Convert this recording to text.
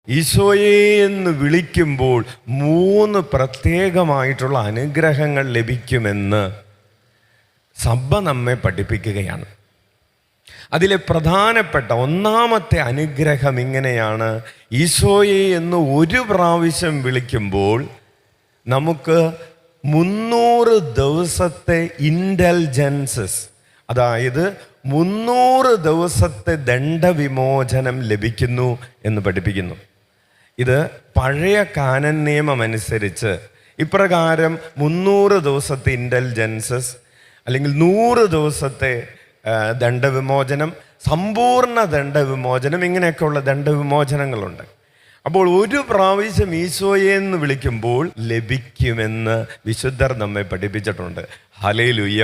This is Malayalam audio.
ഈശോയെ എന്ന് വിളിക്കുമ്പോൾ 3 പ്രത്യേകമായിട്ടുള്ള അനുഗ്രഹങ്ങൾ ലഭിക്കുമെന്ന് സഭ നമ്മെ പഠിപ്പിക്കുകയാണ്. അതിലെ പ്രധാനപ്പെട്ട ഒന്നാമത്തെ അനുഗ്രഹം ഇങ്ങനെയാണ്: ഈശോയെ എന്ന് ഒരു പ്രാവശ്യം വിളിക്കുമ്പോൾ നമുക്ക് 300 ദിവസത്തെ ഇൻ്റലിജൻസസ്, അതായത് 300 ദിവസത്തെ ദണ്ഡവിമോചനം ലഭിക്കുന്നു എന്ന് പഠിപ്പിക്കുന്നു. ഇത് പഴയ കാനൻ നിയമം അനുസരിച്ച് ഇപ്രകാരം 300 ദിവസത്തെ ഇൻ്റലിജൻസസ് അല്ലെങ്കിൽ 100 ദിവസത്തെ ദണ്ഡവിമോചനം, സമ്പൂർണ്ണ ദണ്ഡവിമോചനം, ഇങ്ങനെയൊക്കെയുള്ള ദണ്ഡവിമോചനങ്ങളുണ്ട്. അപ്പോൾ ഒരു പ്രാവശ്യം ഈശോയെ എന്ന് വിളിക്കുമ്പോൾ ലഭിക്കുമെന്ന് വിശുദ്ധർ നമ്മെ പഠിപ്പിച്ചിട്ടുണ്ട്. ഹല്ലേലൂയ.